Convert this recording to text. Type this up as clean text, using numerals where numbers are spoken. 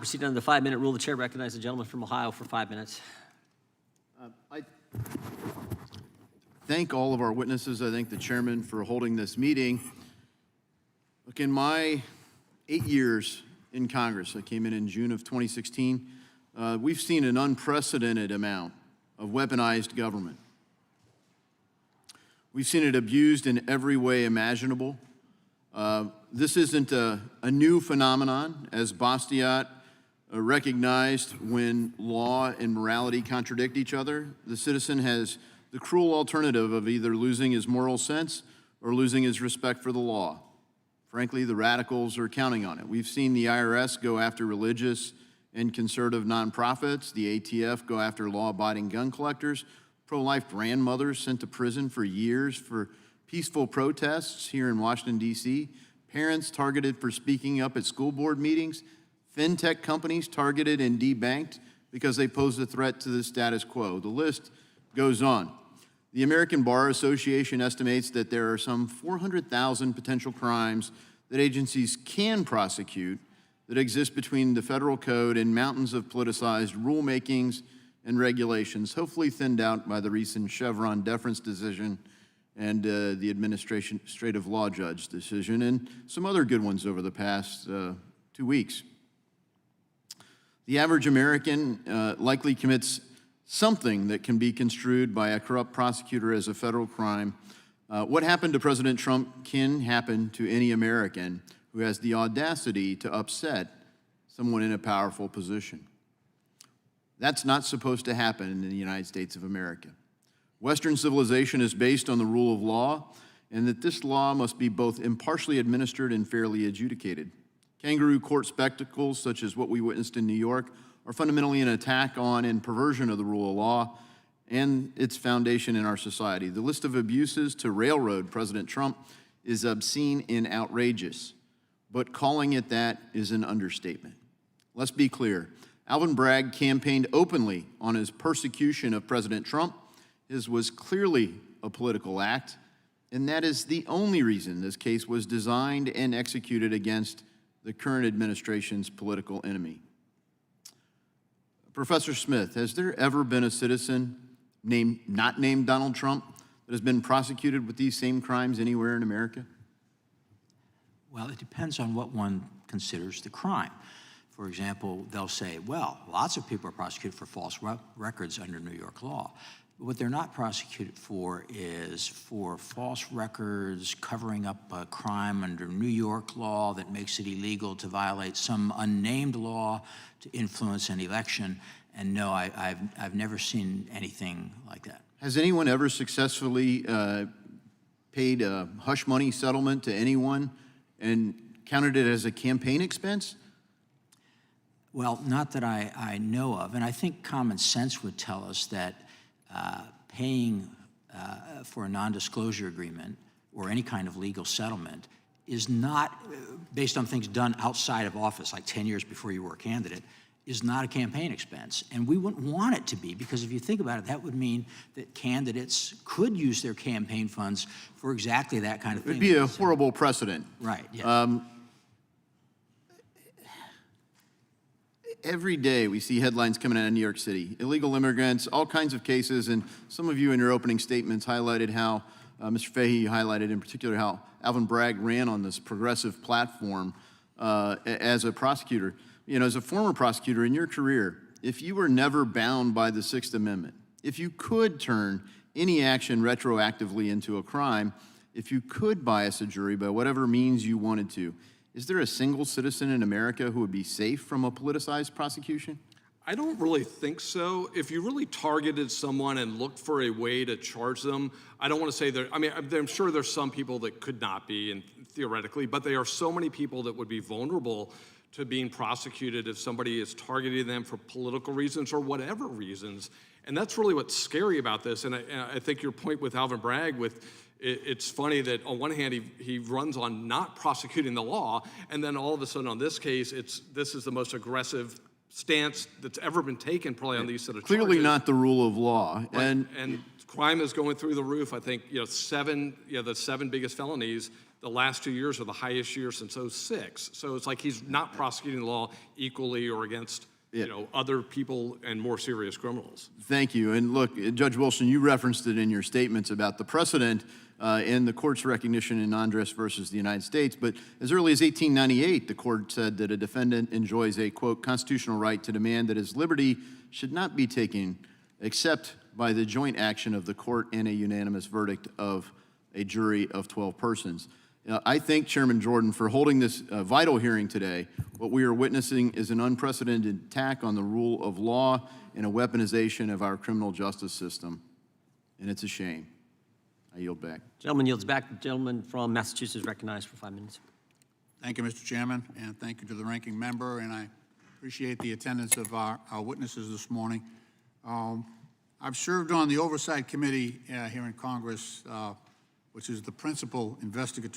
Proceed under the 5-minute rule. The chair recognizes the gentleman from Ohio for 5 minutes. I thank all of our witnesses. I thank the chairman for holding this meeting. Look, in my 8 years in Congress, I came in June of 2016, we've seen an unprecedented amount of weaponized government. We've seen it abused in every way imaginable. This isn't a new phenomenon, as Bastiat recognized when law and morality contradict each other. The citizen has the cruel alternative of either losing his moral sense or losing his respect for the law. Frankly, the radicals are counting on it. We've seen the IRS go after religious and conservative nonprofits, the ATF go after law-abiding gun collectors, pro-life grandmothers sent to prison for years for peaceful protests here in Washington, D.C., parents targeted for speaking up at school board meetings, fintech companies targeted and debanked because they pose a threat to the status quo. The list goes on. The American Bar Association estimates that there are some 400,000 potential crimes that agencies can prosecute that exist between the federal code and mountains of politicized rulemakings and regulations, hopefully thinned out by the recent Chevron deference decision and the administrative law judge decision, and some other good ones over the past 2 weeks. The average American likely commits something that can be construed by a corrupt prosecutor as a federal crime. What happened to President Trump can happen to any American who has the audacity to upset someone in a powerful position. That's not supposed to happen in the United States of America. Western civilization is based on the rule of law, and that this law must be both impartially administered and fairly adjudicated. Kangaroo court spectacles, such as what we witnessed in New York, are fundamentally an attack on and perversion of the rule of law and its foundation in our society. The list of abuses to railroad President Trump is obscene and outrageous, but calling it that is an understatement. Let's be clear. Alvin Bragg campaigned openly on his persecution of President Trump. His was clearly a political act, and that is the only reason this case was designed and executed against the current administration's political enemy. Professor Smith, has there ever been a citizen not named Donald Trump that has been prosecuted with these same crimes anywhere in America? Well, it depends on what one considers the crime. For example, they'll say, well, lots of people are prosecuted for false records under New York law. What they're not prosecuted for is for false records, covering up a crime under New York law that makes it illegal to violate some unnamed law to influence an election. And no, I've never seen anything like that. Has anyone ever successfully paid a hush money settlement to anyone and counted it as a campaign expense? Well, not that I know of. And I think common sense would tell us that paying for a non-disclosure agreement or any kind of legal settlement is not, based on things done outside of office, like 10 years before you were a candidate, is not a campaign expense. And we wouldn't want it to be, because if you think about it, that would mean that candidates could use their campaign funds for exactly that kind of thing. It would be a horrible precedent. Right, yeah. Every day we see headlines coming out of New York City, illegal immigrants, all kinds of cases, and some of you in your opening statements highlighted how, Mr. Fahey highlighted in particular how Alvin Bragg ran on this progressive platform as a prosecutor. You know, as a former prosecutor in your career, if you were never bound by the Sixth Amendment, if you could turn any action retroactively into a crime, if you could bias a jury by whatever means you wanted to, is there a single citizen in America who would be safe from a politicized prosecution? I don't really think so. If you really targeted someone and looked for a way to charge them, I don't want to say I mean, I'm sure there's some people that could not be, and theoretically, but there are so many people that would be vulnerable to being prosecuted if somebody is targeting them for political reasons or whatever reasons. And that's really what's scary about this. And I think your point with Alvin Bragg it's funny that on one hand he runs on not prosecuting the law, and then all of a sudden on this case this is the most aggressive stance that's ever been taken probably on these sort of Clearly charges. not the rule of law. Right. And crime is going through the roof. I think the 7 biggest felonies The last 2 years are the highest year since '06. So it's like he's not prosecuting the law equally or against, you know, other people and more serious criminals. Thank you. And look, Judge Wilson, you referenced it in your statements about the precedent and the court's recognition in Andres versus the United States. But as early as 1898, the court said that a defendant enjoys a, quote, constitutional right to demand that his liberty should not be taken except by the joint action of the court and a unanimous verdict of a jury of 12 persons. I thank Chairman Jordan for holding this vital hearing today. What we are witnessing is an unprecedented attack on the rule of law and a weaponization of our criminal justice system, and it's a shame. I yield back. Gentleman yields back. The gentleman from Massachusetts is recognized for 5 minutes. Thank you, Mr. Chairman, and thank you to the ranking member, and I appreciate the attendance of our witnesses this morning. I've served on the Oversight Committee here in Congress, which is the principal investigatory